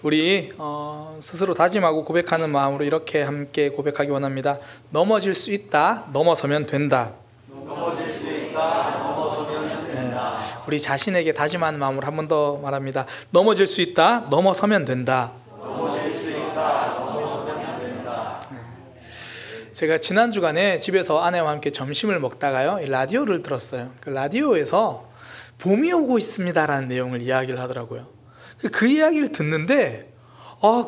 우리 스스로 다짐하고 고백하는 마음으로 이렇게 함께 고백하기 원합니다. 넘어질 수 있다, 넘어서면 된다. 넘어질 수 있다, 넘어서면 된다. 우리 자신에게 다짐하는 마음으로 한 번 더 말합니다. 넘어질 수 있다, 넘어서면 된다. 넘어질 수 있다, 넘어서면 된다. 제가 지난 주간에 집에서 아내와 함께 점심을 먹다가요, 라디오를 들었어요. 그 라디오에서 봄이 오고 있습니다라는 내용을 이야기를 하더라고요. 그 이야기를 듣는데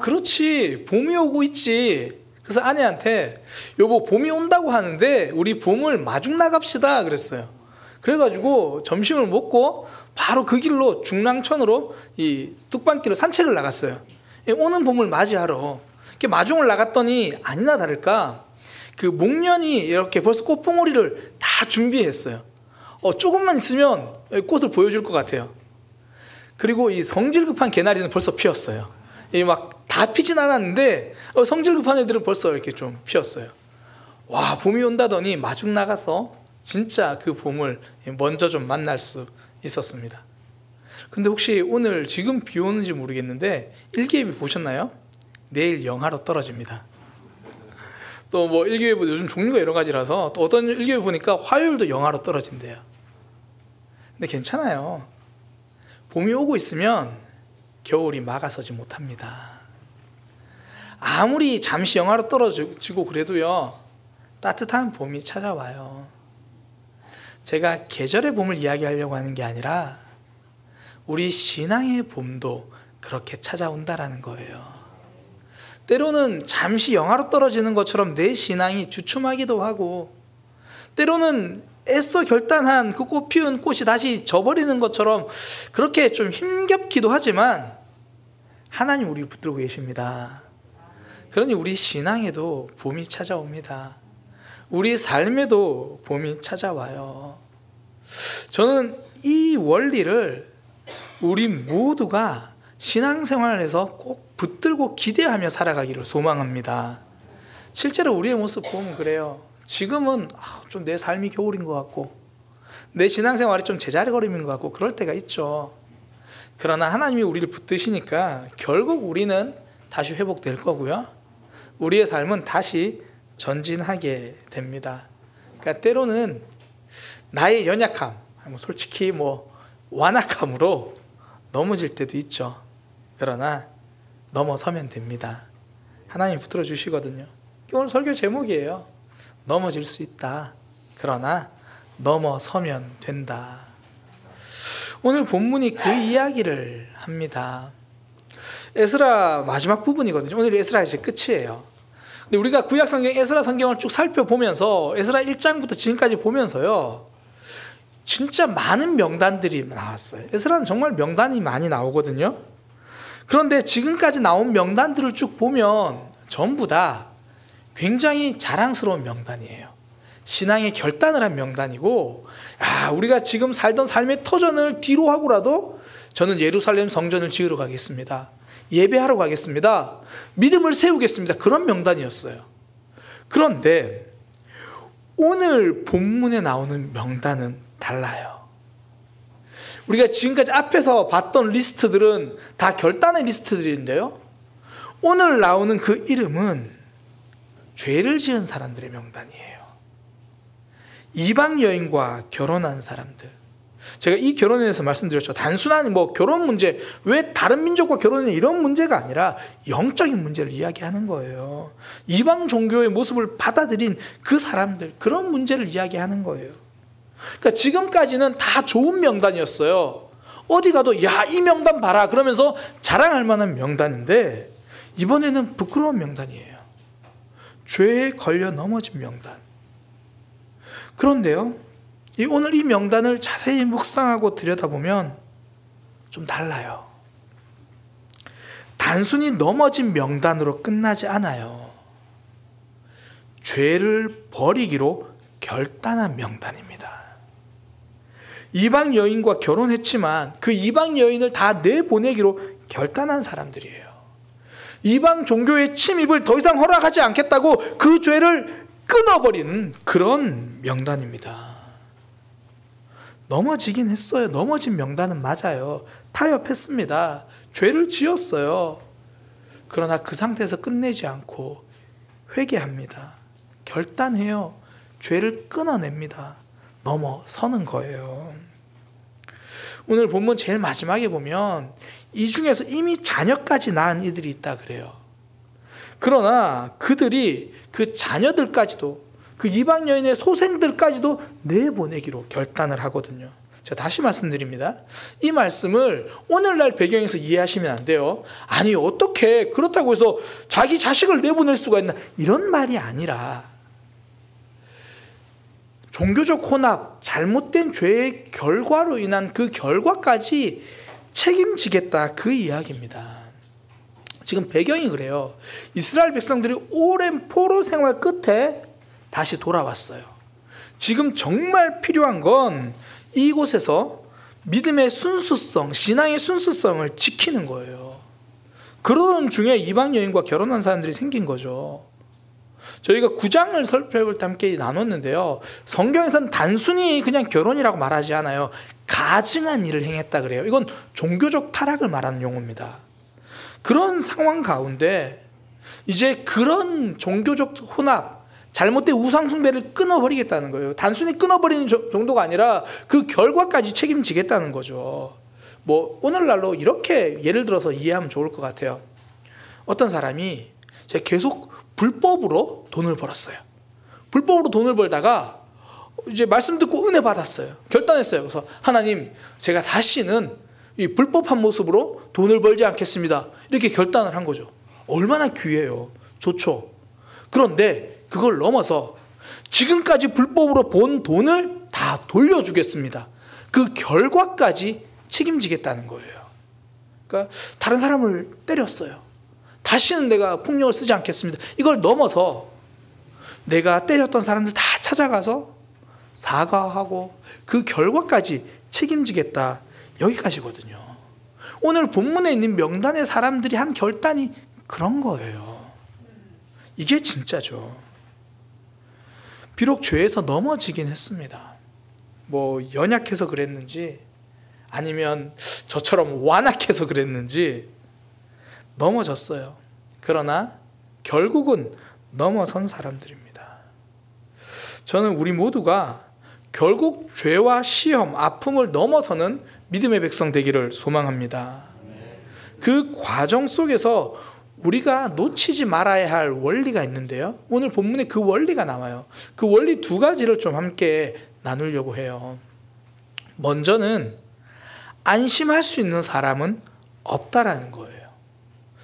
그렇지, 봄이 오고 있지. 그래서 아내한테 여보, 봄이 온다고 하는데 우리 봄을 마중 나갑시다 그랬어요. 그래가지고 점심을 먹고 바로 그 길로 중랑천으로 이 뚝방길로 산책을 나갔어요. 오는 봄을 맞이하러. 이렇게 마중을 나갔더니 아니나 다를까 그 목련이 이렇게 벌써 꽃봉오리를 다 준비했어요. 조금만 있으면 꽃을 보여줄 것 같아요. 그리고 이 성질 급한 개나리는 벌써 피었어요. 막 다 피진 않았는데 성질 급한 애들은 벌써 이렇게 좀 피었어요. 와, 봄이 온다더니 마중 나가서 진짜 그 봄을 먼저 좀 만날 수 있었습니다. 근데 혹시 오늘 지금 비 오는지 모르겠는데 일기예보 보셨나요? 내일 영하로 떨어집니다. 또 뭐 일기예보 요즘 종류가 여러 가지라서 또 어떤 일기예보 보니까 화요일도 영하로 떨어진대요. 근데 괜찮아요. 봄이 오고 있으면 겨울이 막아서지 못합니다. 아무리 잠시 영하로 떨어지고 그래도요, 따뜻한 봄이 찾아와요. 제가 계절의 봄을 이야기하려고 하는 게 아니라 우리 신앙의 봄도 그렇게 찾아온다라는 거예요. 때로는 잠시 영하로 떨어지는 것처럼 내 신앙이 주춤하기도 하고, 때로는 애써 결단한 그 꽃 피운 꽃이 다시 져버리는 것처럼 그렇게 좀 힘겹기도 하지만 하나님 우리를 붙들고 계십니다. 그러니 우리 신앙에도 봄이 찾아옵니다. 우리 삶에도 봄이 찾아와요. 저는 이 원리를 우리 모두가 신앙생활에서 꼭 붙들고 기대하며 살아가기를 소망합니다. 실제로 우리의 모습 보면 그래요. 지금은 좀 내 삶이 겨울인 것 같고 내 신앙생활이 좀 제자리걸음인 것 같고 그럴 때가 있죠. 그러나 하나님이 우리를 붙드시니까 결국 우리는 다시 회복될 거고요, 우리의 삶은 다시 전진하게 됩니다. 그러니까 때로는 나의 연약함, 솔직히 완악함으로 넘어질 때도 있죠. 그러나 넘어서면 됩니다. 하나님이 붙들어 주시거든요. 오늘 설교 제목이에요. 넘어질 수 있다, 그러나 넘어서면 된다. 오늘 본문이 그 이야기를 합니다. 에스라 마지막 부분이거든요. 오늘 에스라 이제 끝이에요. 근데 우리가 구약 성경 에스라 성경을 쭉 살펴보면서 에스라 1장부터 지금까지 보면서요, 진짜 많은 명단들이 나왔어요. 에스라는 정말 명단이 많이 나오거든요. 그런데 지금까지 나온 명단들을 쭉 보면 전부 다 굉장히 자랑스러운 명단이에요. 신앙의 결단을 한 명단이고, 우리가 지금 살던 삶의 터전을 뒤로 하고라도 저는 예루살렘 성전을 지으러 가겠습니다, 예배하러 가겠습니다, 믿음을 세우겠습니다, 그런 명단이었어요. 그런데 오늘 본문에 나오는 명단은 달라요. 우리가 지금까지 앞에서 봤던 리스트들은 다 결단의 리스트들인데요, 오늘 나오는 그 이름은 죄를 지은 사람들의 명단이에요. 이방 여인과 결혼한 사람들. 제가 이 결혼에 대해서 말씀드렸죠. 단순한 결혼 문제, 왜 다른 민족과 결혼해, 이런 문제가 아니라 영적인 문제를 이야기하는 거예요. 이방 종교의 모습을 받아들인 그 사람들, 그런 문제를 이야기하는 거예요. 그러니까 지금까지는 다 좋은 명단이었어요. 어디 가도 야, 이 명단 봐라 그러면서 자랑할 만한 명단인데, 이번에는 부끄러운 명단이에요. 죄에 걸려 넘어진 명단. 그런데요, 오늘 이 명단을 자세히 묵상하고 들여다보면 좀 달라요. 단순히 넘어진 명단으로 끝나지 않아요. 죄를 버리기로 결단한 명단입니다. 이방 여인과 결혼했지만 그 이방 여인을 다 내보내기로 결단한 사람들이에요. 이방 종교의 침입을 더 이상 허락하지 않겠다고 그 죄를 끊어버리는 그런 명단입니다. 넘어지긴 했어요. 넘어진 명단은 맞아요. 타협했습니다. 죄를 지었어요. 그러나 그 상태에서 끝내지 않고 회개합니다. 결단해요. 죄를 끊어냅니다. 넘어서는 거예요. 오늘 본문 제일 마지막에 보면 이 중에서 이미 자녀까지 낳은 이들이 있다 그래요. 그러나 그들이 그 자녀들까지도, 그 이방 여인의 소생들까지도 내보내기로 결단을 하거든요. 제가 다시 말씀드립니다. 이 말씀을 오늘날 배경에서 이해하시면 안 돼요. 아니 어떻게 그렇다고 해서 자기 자식을 내보낼 수가 있나, 이런 말이 아니라 종교적 혼합, 잘못된 죄의 결과로 인한 그 결과까지 책임지겠다, 그 이야기입니다. 지금 배경이 그래요. 이스라엘 백성들이 오랜 포로 생활 끝에 다시 돌아왔어요. 지금 정말 필요한 건 이곳에서 믿음의 순수성, 신앙의 순수성을 지키는 거예요. 그러던 중에 이방 여인과 결혼한 사람들이 생긴 거죠. 저희가 9장을 살펴볼 때 함께 나눴는데요, 성경에서는 단순히 그냥 결혼이라고 말하지 않아요. 가증한 일을 행했다 그래요. 이건 종교적 타락을 말하는 용어입니다. 그런 상황 가운데 이제 그런 종교적 혼합, 잘못된 우상숭배를 끊어버리겠다는 거예요. 단순히 끊어버리는 정도가 아니라 그 결과까지 책임지겠다는 거죠. 뭐 오늘날로 이렇게 예를 들어서 이해하면 좋을 것 같아요. 어떤 사람이 계속 불법으로 돈을 벌었어요. 불법으로 돈을 벌다가 이제 말씀 듣고 은혜 받았어요. 결단했어요. 그래서 하나님, 제가 다시는 이 불법한 모습으로 돈을 벌지 않겠습니다. 이렇게 결단을 한 거죠. 얼마나 귀해요. 좋죠. 그런데 그걸 넘어서 지금까지 불법으로 번 돈을 다 돌려주겠습니다. 그 결과까지 책임지겠다는 거예요. 그러니까 다른 사람을 때렸어요. 다시는 내가 폭력을 쓰지 않겠습니다. 이걸 넘어서 내가 때렸던 사람들 다 찾아가서 사과하고 그 결과까지 책임지겠다, 여기까지거든요. 오늘 본문에 있는 명단의 사람들이 한 결단이 그런 거예요. 이게 진짜죠. 비록 죄에서 넘어지긴 했습니다. 뭐 연약해서 그랬는지 아니면 저처럼 완악해서 그랬는지 넘어졌어요. 그러나 결국은 넘어선 사람들입니다. 저는 우리 모두가 결국 죄와 시험, 아픔을 넘어서는 믿음의 백성 되기를 소망합니다. 그 과정 속에서 우리가 놓치지 말아야 할 원리가 있는데요, 오늘 본문에 그 원리가 나와요. 그 원리 두 가지를 좀 함께 나누려고 해요. 먼저는 안심할 수 있는 사람은 없다라는 거예요.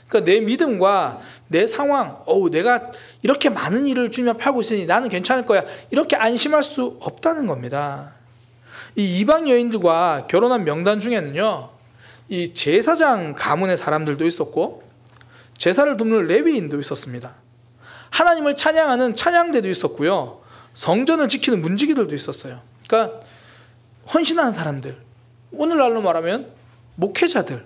그러니까 내 믿음과 내 상황, 내가 이렇게 많은 일을 주님 앞에 하고 있으니 나는 괜찮을 거야, 이렇게 안심할 수 없다는 겁니다. 이 이방 여인들과 결혼한 명단 중에는요, 이 제사장 가문의 사람들도 있었고 제사를 돕는 레위인도 있었습니다. 하나님을 찬양하는 찬양대도 있었고요, 성전을 지키는 문지기들도 있었어요. 그러니까 헌신하는 사람들, 오늘날로 말하면 목회자들,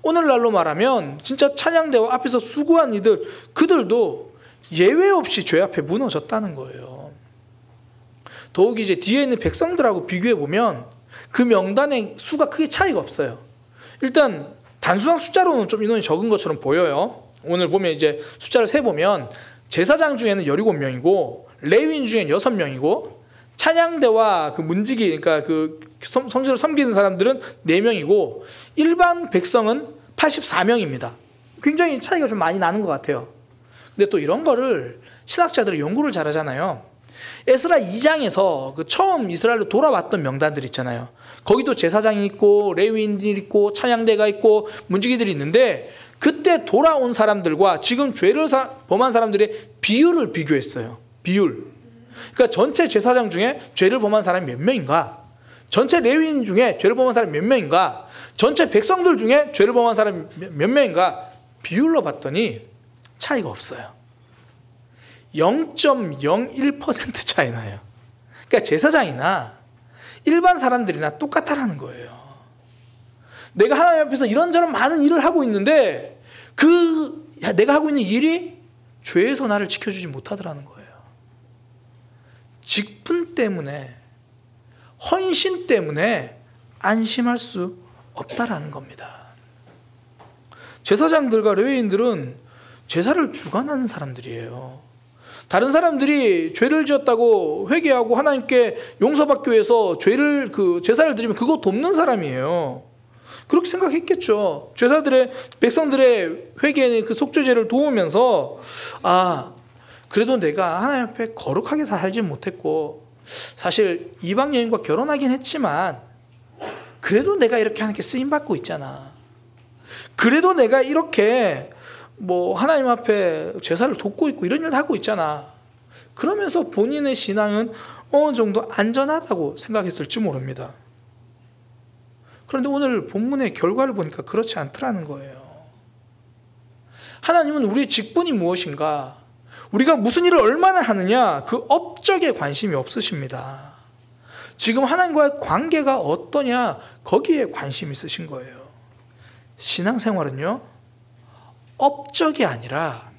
오늘날로 말하면 진짜 찬양대와 앞에서 수고한 이들, 그들도 예외 없이 죄 앞에 무너졌다는 거예요. 더욱이 이제 뒤에 있는 백성들하고 비교해 보면 그 명단의 수가 크게 차이가 없어요. 일단 단순한 숫자로는 좀 인원이 적은 것처럼 보여요. 오늘 보면 이제 숫자를 세보면 제사장 중에는 17명이고 레위인 중에는 6명이고 찬양대와 그 문지기, 그러니까 그 성전을 섬기는 사람들은 4명이고 일반 백성은 84명입니다. 굉장히 차이가 좀 많이 나는 것 같아요. 근데 또 이런 거를 신학자들이 연구를 잘하잖아요. 에스라 2장에서 그 처음 이스라엘로 돌아왔던 명단들 있잖아요. 거기도 제사장이 있고 레위인들이 있고 찬양대가 있고 문지기들이 있는데 그때 돌아온 사람들과 지금 죄를 범한 사람들의 비율을 비교했어요. 비율. 그러니까 전체 제사장 중에 죄를 범한 사람이 몇 명인가? 전체 레위인 중에 죄를 범한 사람이 몇 명인가? 전체 백성들 중에 죄를 범한 사람이 몇 명인가? 비율로 봤더니 차이가 없어요. 0.01% 차이 나요. 그러니까 제사장이나 일반 사람들이나 똑같다라는 거예요. 내가 하나님 앞에서 이런저런 많은 일을 하고 있는데 내가 하고 있는 일이 죄에서 나를 지켜주지 못하더라는 거예요. 직분 때문에, 헌신 때문에 안심할 수 없다라는 겁니다. 제사장들과 레위인들은 제사를 주관하는 사람들이에요. 다른 사람들이 죄를 지었다고 회개하고 하나님께 용서받기 위해서 제사를 드리면 그거 돕는 사람이에요. 그렇게 생각했겠죠. 백성들의 회개의 그 속죄제를 도우면서 그래도 내가 하나님 앞에 거룩하게 살지 못했고 사실 이방 여인과 결혼하긴 했지만 그래도 내가 이렇게 하나님께 쓰임 받고 있잖아. 그래도 내가 이렇게 하나님 앞에 제사를 돕고 있고 이런 일을 하고 있잖아. 그러면서 본인의 신앙은 어느 정도 안전하다고 생각했을지 모릅니다. 그런데 오늘 본문의 결과를 보니까 그렇지 않더라는 거예요. 하나님은 우리의 직분이 무엇인가, 우리가 무슨 일을 얼마나 하느냐, 그 업적에 관심이 없으십니다. 지금 하나님과의 관계가 어떠냐, 거기에 관심이 있으신 거예요. 신앙생활은요, 업적이 아니라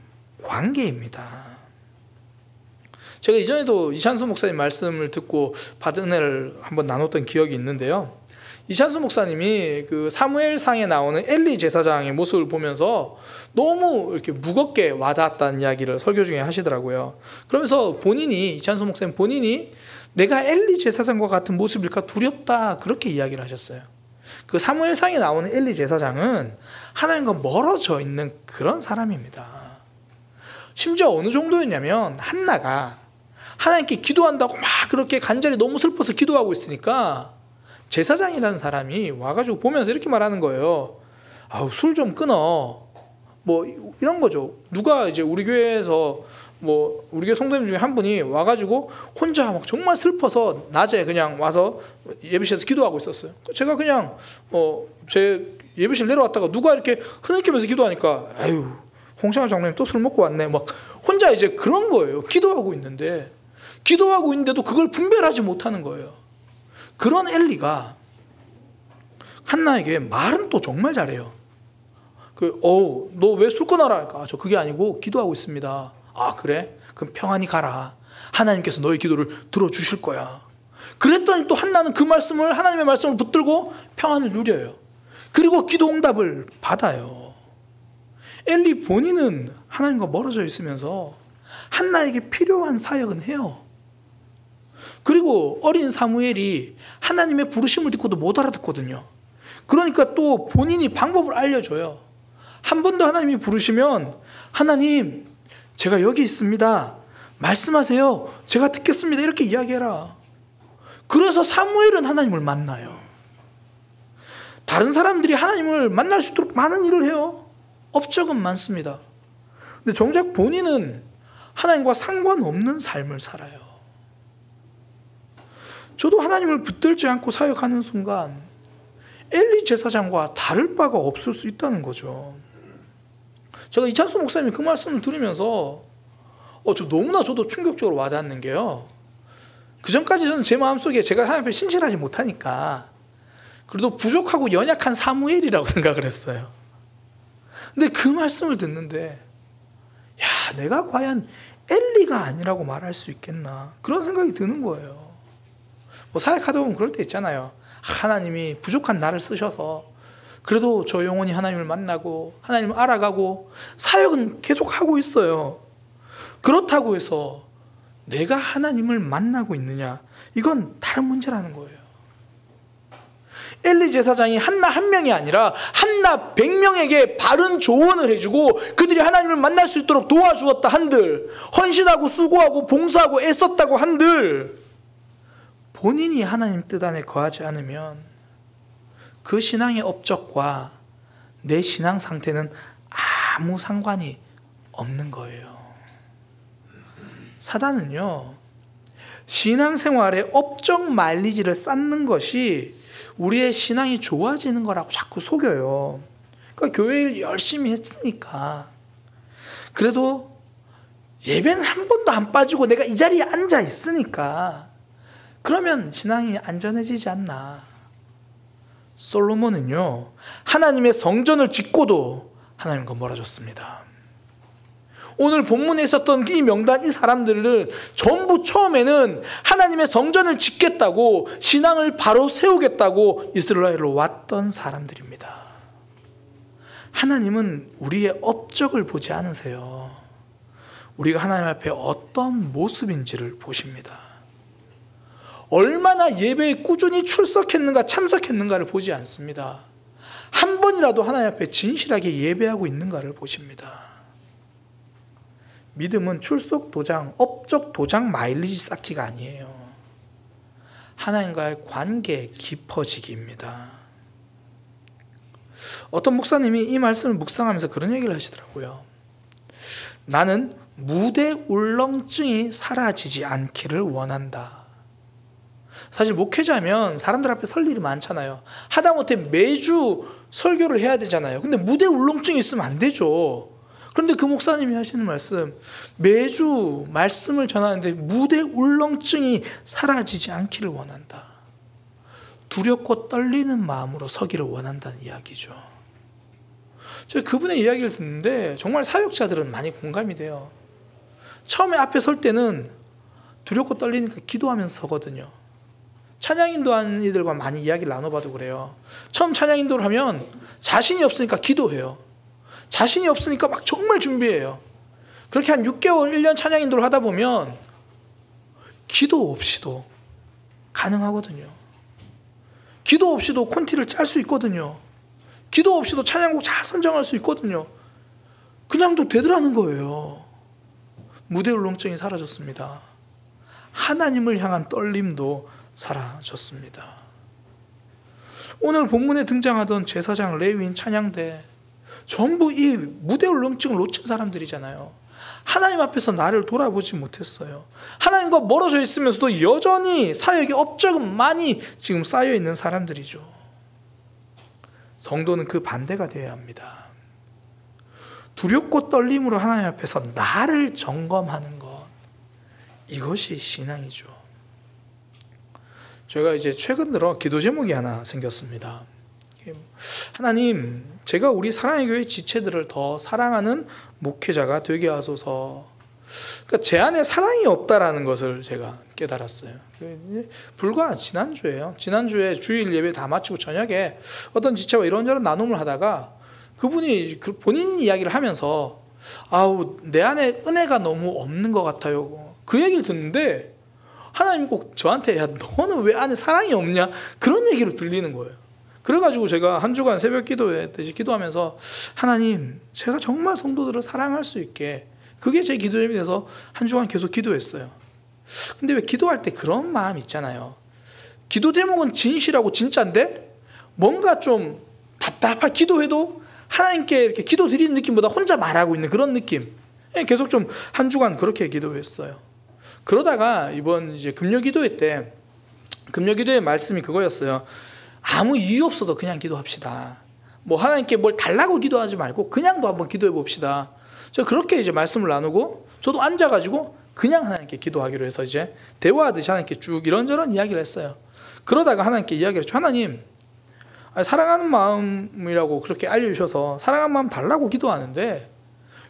관계입니다. 제가 이전에도 이찬수 목사님 말씀을 듣고 받은 은혜를 한번 나눴던 기억이 있는데요. 이찬수 목사님이 그 사무엘상에 나오는 엘리 제사장의 모습을 보면서 너무 이렇게 무겁게 와닿았다는 이야기를 설교 중에 하시더라고요. 그러면서 이찬수 목사님 본인이 내가 엘리 제사장과 같은 모습일까 두렵다, 그렇게 이야기를 하셨어요. 그 사무엘상에 나오는 엘리 제사장은 하나님과 멀어져 있는 그런 사람입니다. 심지어 어느 정도였냐면 한나가 하나님께 기도한다고 막 그렇게 간절히 너무 슬퍼서 기도하고 있으니까 제사장이라는 사람이 와가지고 보면서 이렇게 말하는 거예요. 술 좀 끊어. 이런 거죠. 누가 이제 우리 교회에서 우리 교회 성도님 중에 한 분이 와가지고 혼자 막 정말 슬퍼서 낮에 그냥 와서 예배실에서 기도하고 있었어요. 제가 그냥 제 예배실 내려왔다가 누가 이렇게 흐느끼면서 기도하니까 홍창호 장로님 또 술 먹고 왔네. 막 혼자 이제 그런 거예요. 기도하고 있는데도 그걸 분별하지 못하는 거예요. 그런 엘리가 한나에게 말은 또 정말 잘해요. 너 왜 술 끊어라? 저 그게 아니고 기도하고 있습니다. 그래? 그럼 평안히 가라. 하나님께서 너의 기도를 들어주실 거야. 그랬더니 또 한나는 하나님의 말씀을 붙들고 평안을 누려요. 그리고 기도 응답을 받아요. 엘리 본인은 하나님과 멀어져 있으면서 한나에게 필요한 사역은 해요. 그리고 어린 사무엘이 하나님의 부르심을 듣고도 못 알아듣거든요. 그러니까 또 본인이 방법을 알려줘요. 한 번 더 하나님이 부르시면 하나님, 제가 여기 있습니다. 말씀하세요. 제가 듣겠습니다. 이렇게 이야기해라. 그래서 사무엘은 하나님을 만나요. 다른 사람들이 하나님을 만날 수 있도록 많은 일을 해요. 업적은 많습니다. 근데 정작 본인은 하나님과 상관없는 삶을 살아요. 저도 하나님을 붙들지 않고 사역하는 순간 엘리 제사장과 다를 바가 없을 수 있다는 거죠. 제가 이찬수 목사님이 그 말씀을 들으면서 너무나 저도 충격적으로 와닿는 게요. 그전까지 저는 제 마음속에 제가 하나님 앞에 신실하지 못하니까 그래도 부족하고 연약한 사무엘이라고 생각을 했어요. 근데 그 말씀을 듣는데 내가 과연 엘리가 아니라고 말할 수 있겠나, 그런 생각이 드는 거예요. 사역하다 보면 그럴 때 있잖아요. 하나님이 부족한 나를 쓰셔서 그래도 저 영혼이 하나님을 만나고 하나님을 알아가고 사역은 계속하고 있어요. 그렇다고 해서 내가 하나님을 만나고 있느냐, 이건 다른 문제라는 거예요. 엘리 제사장이 한나 한 명이 아니라 한나 100명에게 바른 조언을 해주고 그들이 하나님을 만날 수 있도록 도와주었다 한들, 헌신하고 수고하고 봉사하고 애썼다고 한들, 본인이 하나님 뜻 안에 거하지 않으면 그 신앙의 업적과 내 신앙 상태는 아무 상관이 없는 거예요. 사단은요, 신앙생활에 업적 마일리지를 쌓는 것이 우리의 신앙이 좋아지는 거라고 자꾸 속여요. 그러니까 교회를 열심히 했으니까, 그래도 예배는 한 번도 안 빠지고 내가 이 자리에 앉아 있으니까 그러면 신앙이 안전해지지 않나. 솔로몬은요, 하나님의 성전을 짓고도 하나님과 멀어졌습니다. 오늘 본문에 있었던 이 명단, 이 사람들을 전부 처음에는 하나님의 성전을 짓겠다고, 신앙을 바로 세우겠다고 이스라엘로 왔던 사람들입니다. 하나님은 우리의 업적을 보지 않으세요. 우리가 하나님 앞에 어떤 모습인지를 보십니다. 얼마나 예배에 꾸준히 출석했는가 참석했는가를 보지 않습니다. 한 번이라도 하나님 앞에 진실하게 예배하고 있는가를 보십니다. 믿음은 출석 도장, 업적 도장 마일리지 쌓기가 아니에요. 하나님과의 관계 깊어지기입니다. 어떤 목사님이 이 말씀을 묵상하면서 그런 얘기를 하시더라고요. 나는 무대 울렁증이 사라지지 않기를 원한다. 사실 목회자면 사람들 앞에 설 일이 많잖아요. 하다못해 매주 설교를 해야 되잖아요. 근데 무대 울렁증이 있으면 안 되죠. 그런데 그 목사님이 하시는 말씀, 매주 말씀을 전하는데 무대 울렁증이 사라지지 않기를 원한다. 두렵고 떨리는 마음으로 서기를 원한다는 이야기죠. 제가 그분의 이야기를 듣는데 정말 사역자들은 많이 공감이 돼요. 처음에 앞에 설 때는 두렵고 떨리니까 기도하면서 서거든요. 찬양 인도하는 이들과 많이 이야기를 나눠봐도 그래요. 처음 찬양 인도를 하면 자신이 없으니까 기도해요. 자신이 없으니까 막 정말 준비해요. 그렇게 한 6개월, 1년 찬양 인도를 하다 보면 기도 없이도 가능하거든요. 기도 없이도 콘티를 짤 수 있거든요. 기도 없이도 찬양곡 잘 선정할 수 있거든요. 그냥도 되더라는 거예요. 무대 울렁증이 사라졌습니다. 하나님을 향한 떨림도 사라졌습니다. 오늘 본문에 등장하던 제사장, 레위인, 찬양대 전부 이 무대 울렁증을 놓친 사람들이잖아요. 하나님 앞에서 나를 돌아보지 못했어요. 하나님과 멀어져 있으면서도 여전히 사역의 업적은 많이 지금 쌓여 있는 사람들이죠. 성도는 그 반대가 되어야 합니다. 두렵고 떨림으로 하나님 앞에서 나를 점검하는 것, 이것이 신앙이죠. 제가 이제 최근 들어 기도 제목이 하나 생겼습니다. 하나님, 제가 우리 사랑의 교회 지체들을 더 사랑하는 목회자가 되게 하소서. 그러니까 제 안에 사랑이 없다라는 것을 제가 깨달았어요. 불과 지난주에요. 지난주에 주일 예배 다 마치고 저녁에 어떤 지체와 이런저런 나눔을 하다가 그분이 본인 이야기를 하면서 아우, 내 안에 은혜가 너무 없는 것 같아요. 그 얘기를 듣는데 하나님이 꼭 저한테 야, 너는 왜 안에 사랑이 없냐? 그런 얘기로 들리는 거예요. 그래가지고 제가 한 주간 새벽 기도하면서 하나님, 제가 정말 성도들을 사랑할 수 있게, 그게 제 기도에 대해서 한 주간 계속 기도했어요. 근데 왜 기도할 때 그런 마음 있잖아요. 기도 제목은 진실하고 진짜인데 뭔가 좀 답답하게 기도해도 하나님께 이렇게 기도 드리는 느낌보다 혼자 말하고 있는 그런 느낌. 계속 좀 한 주간 그렇게 기도했어요. 그러다가 이번 이제 금요 기도회 때, 금요 기도회 말씀이 그거였어요. 아무 이유 없어도 그냥 기도합시다. 뭐 하나님께 뭘 달라고 기도하지 말고 그냥도 한번 기도해 봅시다. 저 그렇게 이제 말씀을 나누고 저도 앉아가지고 그냥 하나님께 기도하기로 해서 이제 대화하듯이 하나님께 쭉 이런저런 이야기를 했어요. 그러다가 하나님께 이야기를 했죠. 하나님, 사랑하는 마음이라고 그렇게 알려주셔서 사랑하는 마음 달라고 기도하는데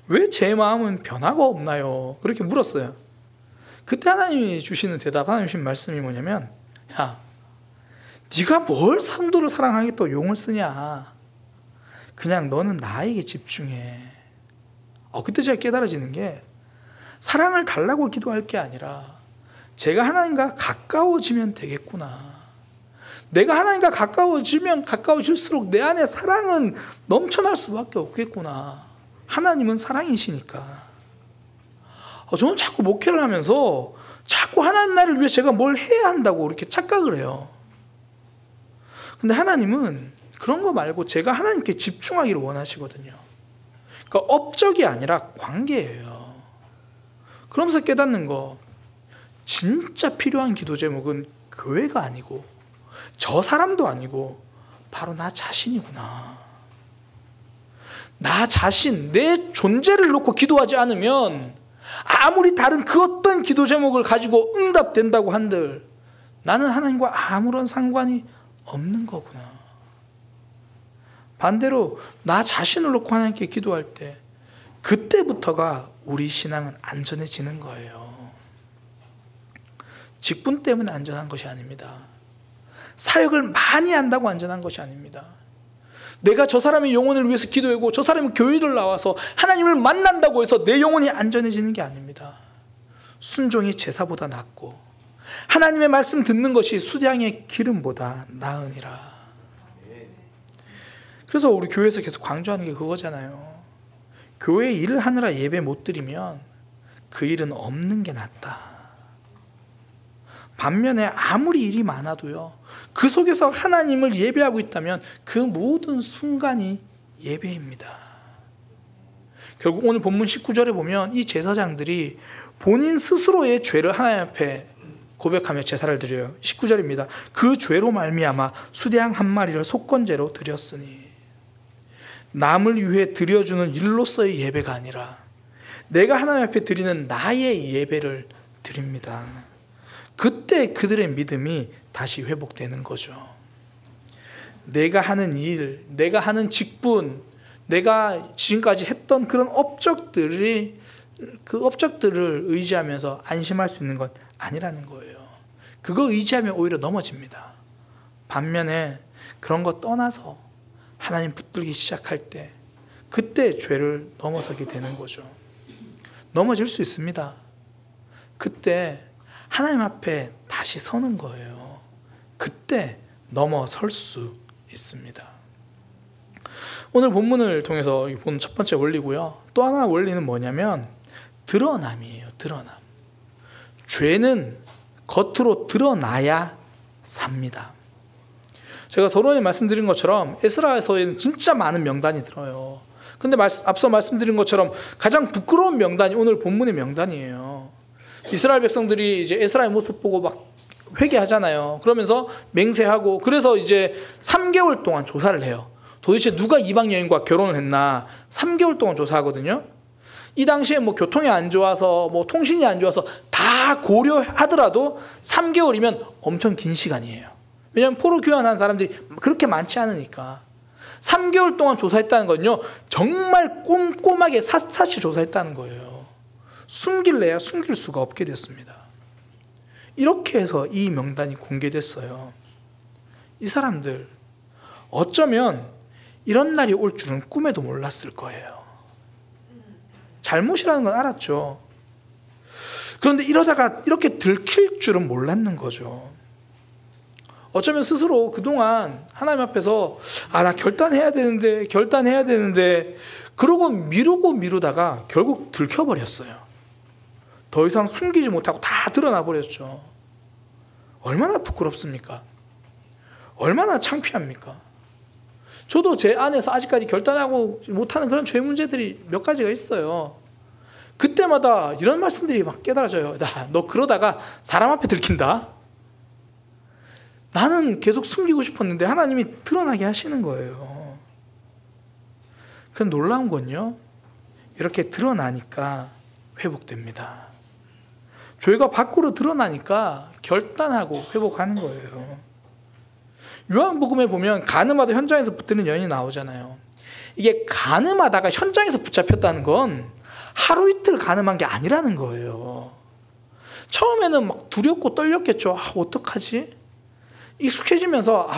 왜 제 마음은 변화가 없나요? 그렇게 물었어요. 그때 하나님이 주시는 대답, 하나님 주신 말씀이 뭐냐면, 야, 네가 뭘 성도를 사랑하겠다고 용을 쓰냐? 그냥 너는 나에게 집중해. 그때 제가 깨달아지는 게 사랑을 달라고 기도할 게 아니라 제가 하나님과 가까워지면 되겠구나. 내가 하나님과 가까워지면 가까워질수록 내 안에 사랑은 넘쳐날 수밖에 없겠구나. 하나님은 사랑이시니까. 저는 자꾸 목회를 하면서 자꾸 하나님 나를 위해 제가 뭘 해야 한다고 이렇게 착각을 해요. 근데 하나님은 그런 거 말고 제가 하나님께 집중하기를 원하시거든요. 그러니까 업적이 아니라 관계예요. 그러면서 깨닫는 거, 진짜 필요한 기도 제목은 교회가 아니고 저 사람도 아니고 바로 나 자신이구나. 나 자신, 내 존재를 놓고 기도하지 않으면 아무리 다른 그 어떤 기도 제목을 가지고 응답된다고 한들 나는 하나님과 아무런 상관이 없는 거구나. 반대로 나 자신을 놓고 하나님께 기도할 때 그때부터가 우리 신앙은 안전해지는 거예요. 직분 때문에 안전한 것이 아닙니다. 사역을 많이 한다고 안전한 것이 아닙니다. 내가 저 사람의 영혼을 위해서 기도하고 저 사람이 교회를 나와서 하나님을 만난다고 해서 내 영혼이 안전해지는 게 아닙니다. 순종이 제사보다 낫고 하나님의 말씀 듣는 것이 수량의 기름보다 나으니라. 그래서 우리 교회에서 계속 강조하는 게 그거잖아요. 교회 일을 하느라 예배 못 드리면 그 일은 없는 게 낫다. 반면에 아무리 일이 많아도요, 그 속에서 하나님을 예배하고 있다면 그 모든 순간이 예배입니다. 결국 오늘 본문 19절에 보면 이 제사장들이 본인 스스로의 죄를 하나님 앞에 고백하며 제사를 드려요. 19절입니다. 그 죄로 말미암아 수양 한 마리를 속건제로 드렸으니, 남을 위해 드려주는 일로서의 예배가 아니라 내가 하나님 앞에 드리는 나의 예배를 드립니다. 그때 그들의 믿음이 다시 회복되는 거죠. 내가 하는 일, 내가 하는 직분, 내가 지금까지 했던 그런 업적들을 의지하면서 안심할 수 있는 건 아니라는 거예요. 그거 의지하면 오히려 넘어집니다. 반면에 그런 거 떠나서 하나님 붙들기 시작할 때 그때 죄를 넘어서게 되는 거죠. 넘어질 수 있습니다. 그때 하나님 앞에 다시 서는 거예요. 그때 넘어설 수 있습니다. 오늘 본문을 통해서 본 첫 번째 원리고요. 또 하나 원리는 뭐냐면 드러남이에요. 드러남. 죄는 겉으로 드러나야 삽니다. 제가 서론에 말씀드린 것처럼 에스라에서는 진짜 많은 명단이 들어요. 근데 앞서 말씀드린 것처럼 가장 부끄러운 명단이 오늘 본문의 명단이에요. 이스라엘 백성들이 이제 에스라의 모습 보고 막 회개하잖아요. 그러면서 맹세하고, 그래서 이제 3개월 동안 조사를 해요. 도대체 누가 이방 여인과 결혼을 했나 3개월 동안 조사하거든요. 이 당시에 뭐 교통이 안 좋아서 뭐 통신이 안 좋아서 다 고려하더라도 3개월이면 엄청 긴 시간이에요. 왜냐하면 포로 교환한 사람들이 그렇게 많지 않으니까. 3개월 동안 조사했다는 건요, 정말 꼼꼼하게 샅샅이 조사했다는 거예요. 숨길래야 숨길 수가 없게 됐습니다. 이렇게 해서 이 명단이 공개됐어요. 이 사람들 어쩌면 이런 날이 올 줄은 꿈에도 몰랐을 거예요. 잘못이라는 건 알았죠. 그런데 이러다가 이렇게 들킬 줄은 몰랐는 거죠. 어쩌면 스스로 그동안 하나님 앞에서 나 결단해야 되는데 그러고 미루다가 결국 들켜버렸어요. 더 이상 숨기지 못하고 다 드러나 버렸죠. 얼마나 부끄럽습니까? 얼마나 창피합니까? 저도 제 안에서 아직까지 결단하고 못하는 그런 죄 문제들이 몇 가지가 있어요. 그때마다 이런 말씀들이 막 깨달아져요. 너 그러다가 사람 앞에 들킨다. 나는 계속 숨기고 싶었는데 하나님이 드러나게 하시는 거예요. 그 놀라운 건요, 이렇게 드러나니까 회복됩니다. 죄가 밖으로 드러나니까 결단하고 회복하는 거예요. 요한복음에 보면 가늠하다 현장에서 붙드는 여인이 나오잖아요. 이게 가늠하다가 현장에서 붙잡혔다는 건 하루 이틀 가늠한 게 아니라는 거예요. 처음에는 막 두렵고 떨렸겠죠. 어떡하지? 익숙해지면서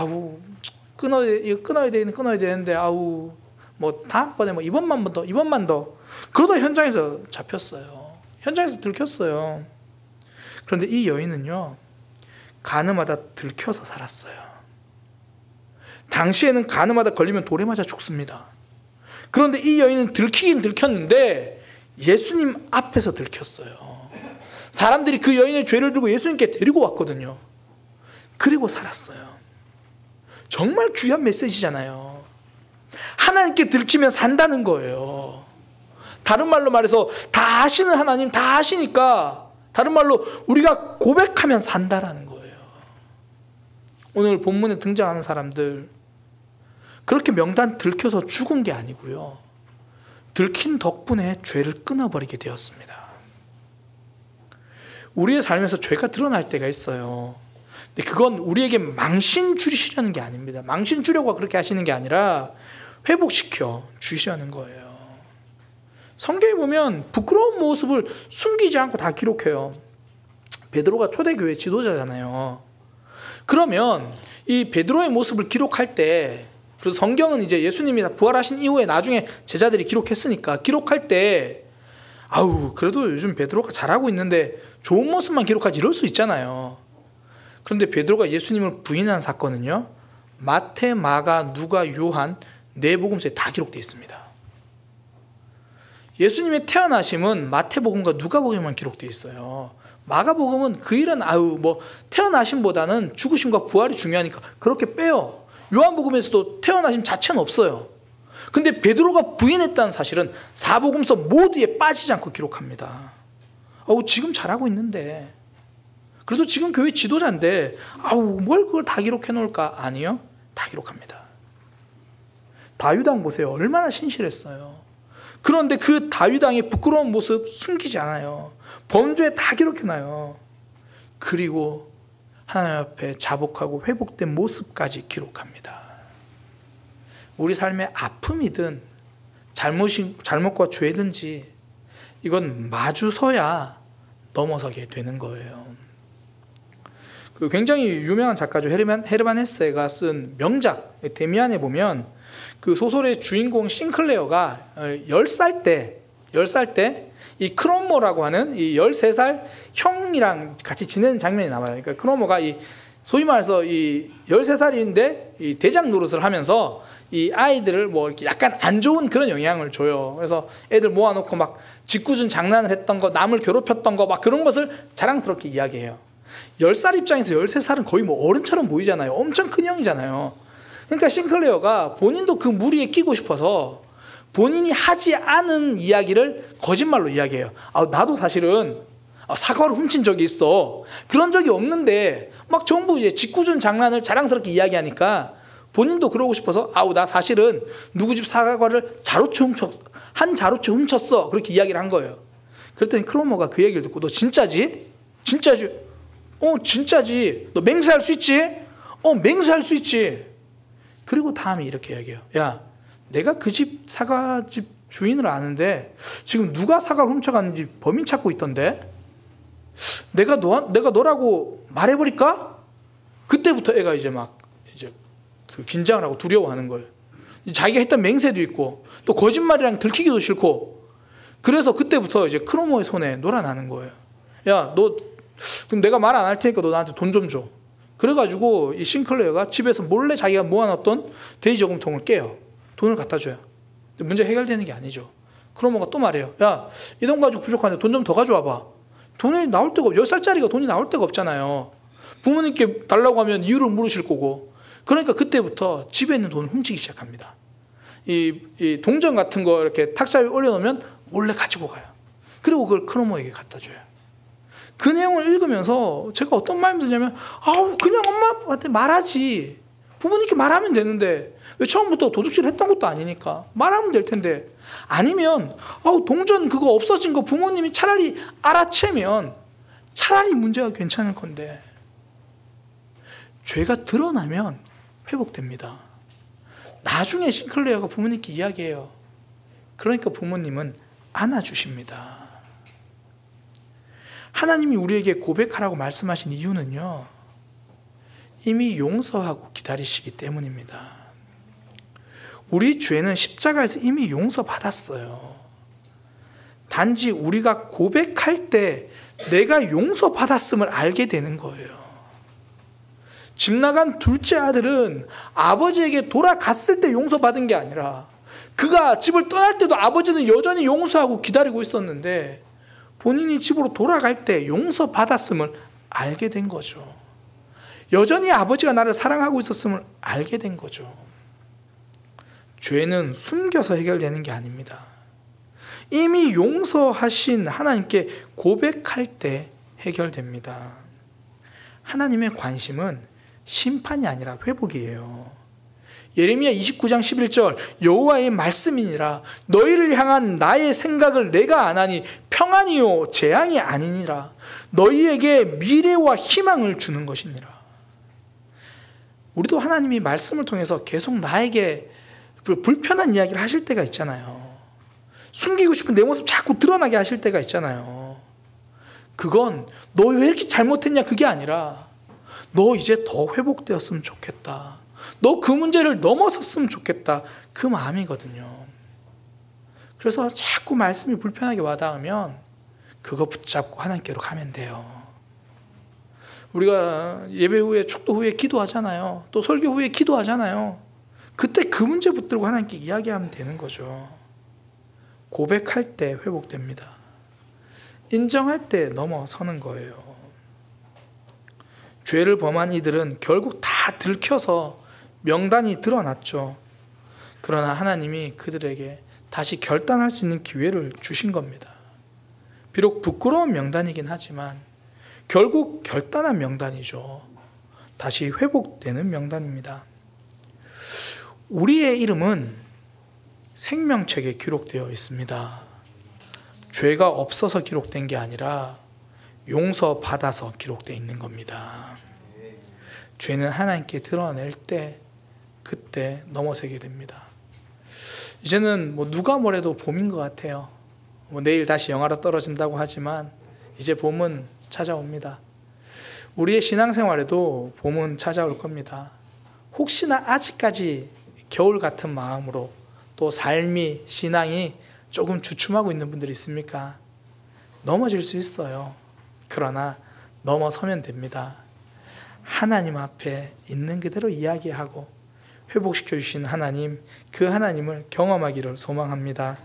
끊어야 되는데 뭐 다음번에 뭐 이번만 더 그러다 현장에서 잡혔어요. 현장에서 들켰어요. 그런데 이 여인은요, 가늠하다 들켜서 살았어요. 당시에는 가늠하다 걸리면 돌에 맞아 죽습니다. 그런데 이 여인은 들키긴 들켰는데 예수님 앞에서 들켰어요. 사람들이 그 여인의 죄를 들고 예수님께 데리고 왔거든요. 그리고 살았어요. 정말 귀한 메시지잖아요. 하나님께 들키면 산다는 거예요. 다른 말로 말해서 다 아시는 하나님, 다 아시니까 다른 말로 우리가 고백하면 산다라는 거예요. 오늘 본문에 등장하는 사람들 그렇게 명단 들켜서 죽은 게 아니고요, 들킨 덕분에 죄를 끊어버리게 되었습니다. 우리의 삶에서 죄가 드러날 때가 있어요. 근데 그건 우리에게 망신 주시려는 게 아닙니다. 망신 주려고 그렇게 하시는 게 아니라 회복시켜 주시려는 거예요. 성경에 보면 부끄러운 모습을 숨기지 않고 다 기록해요. 베드로가 초대교회 지도자잖아요. 그러면 이 베드로의 모습을 기록할 때 그래서 성경은 이제 예수님이 다 부활하신 이후에 나중에 제자들이 기록했으니까 기록할 때 아우 그래도 요즘 베드로가 잘하고 있는데 좋은 모습만 기록하지 이럴 수 있잖아요. 그런데 베드로가 예수님을 부인한 사건은요, 마태, 마가, 누가, 요한 네 복음서에 다 기록되어 있습니다. 예수님의 태어나심은 마태복음과 누가복음에만 기록되어 있어요. 마가복음은 그 일은 태어나심보다는 죽으심과 부활이 중요하니까 그렇게 빼요. 요한복음에서도 태어나심 자체는 없어요. 근데 베드로가 부인했다는 사실은 사복음서 모두에 빠지지 않고 기록합니다. 지금 잘하고 있는데, 그래도 지금 교회 지도자인데 뭘 그걸 다 기록해 놓을까? 아니요, 다 기록합니다. 다윗왕 보세요. 얼마나 신실했어요. 그런데 그 다윗왕의 부끄러운 모습 숨기지 않아요. 범주에 다 기록해놔요. 그리고 하나님 앞에 자복하고 회복된 모습까지 기록합니다. 우리 삶의 아픔이든 잘못과 죄든지 이건 마주서야 넘어서게 되는 거예요. 그 굉장히 유명한 작가죠. 헤르만 헤세가 쓴 명작 데미안에 보면 그 소설의 주인공 싱클레어가 10살 때 이 크롬모라고 하는 이 13살 형이랑 같이 지내는 장면이 나와요. 그러니까 크롬모가 소위 말해서 이 13살인데 이 대장 노릇을 하면서 이 아이들을 이렇게 약간 안 좋은 그런 영향을 줘요. 그래서 애들 모아놓고 막 짓궂은 장난을 했던 거, 남을 괴롭혔던 거, 막 그런 것을 자랑스럽게 이야기해요. 10살 입장에서 13살은 거의 어른처럼 보이잖아요. 엄청 큰 형이잖아요. 그러니까 싱클레어가 본인도 그 무리에 끼고 싶어서 본인이 하지 않은 이야기를 거짓말로 이야기해요. 나도 사실은 사과를 훔친 적이 있어. 그런 적이 없는데 막 전부 이제 짓궂은 장난을 자랑스럽게 이야기하니까 본인도 그러고 싶어서 나 사실은 누구 집 사과를 한 자루째 훔쳤어. 그렇게 이야기를 한 거예요. 그랬더니 크로모가 그 얘기를 듣고 너 진짜지? 진짜지? 진짜지. 너 맹세할 수 있지? 맹세할 수 있지. 그리고 다음에 이렇게 이야기해요. 야, 내가 그 집 사과집 주인을 아는데 지금 누가 사과를 훔쳐갔는지 범인 찾고 있던데 내가 너라고 말해버릴까? 그때부터 애가 이제 그 긴장을 하고 두려워하는 거예요. 자기가 했던 맹세도 있고 또 거짓말이랑 들키기도 싫고, 그래서 그때부터 이제 크로모의 손에 놀아나는 거예요. 야, 너 그럼 내가 말 안 할 테니까 너 나한테 돈 좀 줘. 그래가지고 이 싱클레어가 집에서 몰래 자기가 모아놨던 대리저금통을 깨요. 돈을 갖다 줘요. 근데 문제 해결되는 게 아니죠. 크로모가 또 말해요. 야, 이 돈 가지고 부족한데 돈 좀 더 가져와봐. 돈이 나올 데가 10살짜리가 돈이 나올 데가 없잖아요. 부모님께 달라고 하면 이유를 물으실 거고. 그러니까 그때부터 집에 있는 돈을 훔치기 시작합니다. 이 동전 같은 거 이렇게 탁자 위에 올려놓으면 몰래 가지고 가요. 그리고 그걸 크로모에게 갖다 줘요. 그 내용을 읽으면서 제가 어떤 마음이 드냐면 그냥 엄마 아빠한테 말하지. 부모님께 말하면 되는데 왜 처음부터 도둑질을 했던 것도 아니니까 말하면 될 텐데, 아니면 동전 그거 없어진 거 부모님이 차라리 알아채면 차라리 문제가 괜찮을 건데, 죄가 드러나면 회복됩니다. 나중에 싱클레어가 부모님께 이야기해요. 그러니까 부모님은 안아주십니다. 하나님이 우리에게 고백하라고 말씀하신 이유는요, 이미 용서하고 기다리시기 때문입니다. 우리 죄는 십자가에서 이미 용서받았어요. 단지 우리가 고백할 때 내가 용서받았음을 알게 되는 거예요. 집 나간 둘째 아들은 아버지에게 돌아갔을 때 용서받은 게 아니라 그가 집을 떠날 때도 아버지는 여전히 용서하고 기다리고 있었는데 본인이 집으로 돌아갈 때 용서받았음을 알게 된 거죠. 여전히 아버지가 나를 사랑하고 있었음을 알게 된 거죠. 죄는 숨겨서 해결되는 게 아닙니다. 이미 용서하신 하나님께 고백할 때 해결됩니다. 하나님의 관심은 심판이 아니라 회복이에요. 예레미야 29장 11절 여호와의 말씀이니라 너희를 향한 나의 생각을 내가 아나니 평안이요 재앙이 아니니라 너희에게 미래와 희망을 주는 것이니라. 우리도 하나님이 말씀을 통해서 계속 나에게 불편한 이야기를 하실 때가 있잖아요. 숨기고 싶은 내 모습 자꾸 드러나게 하실 때가 있잖아요. 그건 너 왜 이렇게 잘못했냐 그게 아니라 너 이제 더 회복되었으면 좋겠다. 너 그 문제를 넘어섰으면 좋겠다. 그 마음이거든요. 그래서 자꾸 말씀이 불편하게 와닿으면 그거 붙잡고 하나님께로 가면 돼요. 우리가 예배 후에 축도 후에 기도하잖아요. 또 설교 후에 기도하잖아요. 그때 그 문제 붙들고 하나님께 이야기하면 되는 거죠. 고백할 때 회복됩니다. 인정할 때 넘어서는 거예요. 죄를 범한 이들은 결국 다 들켜서 명단이 드러났죠. 그러나 하나님이 그들에게 다시 결단할 수 있는 기회를 주신 겁니다. 비록 부끄러운 명단이긴 하지만 결국 결단한 명단이죠. 다시 회복되는 명단입니다. 우리의 이름은 생명책에 기록되어 있습니다. 죄가 없어서 기록된 게 아니라 용서받아서 기록되어 있는 겁니다. 죄는 하나님께 드러낼 때 그때 넘어서게 됩니다. 이제는 누가 뭐래도 봄인 것 같아요. 내일 다시 영하로 떨어진다고 하지만 이제 봄은 찾아옵니다. 우리의 신앙생활에도 봄은 찾아올 겁니다. 혹시나 아직까지 겨울 같은 마음으로 또 삶이 신앙이 조금 주춤하고 있는 분들이 있습니까? 넘어질 수 있어요. 그러나 넘어서면 됩니다. 하나님 앞에 있는 그대로 이야기하고 회복시켜 주신 하나님, 그 하나님을 경험하기를 소망합니다.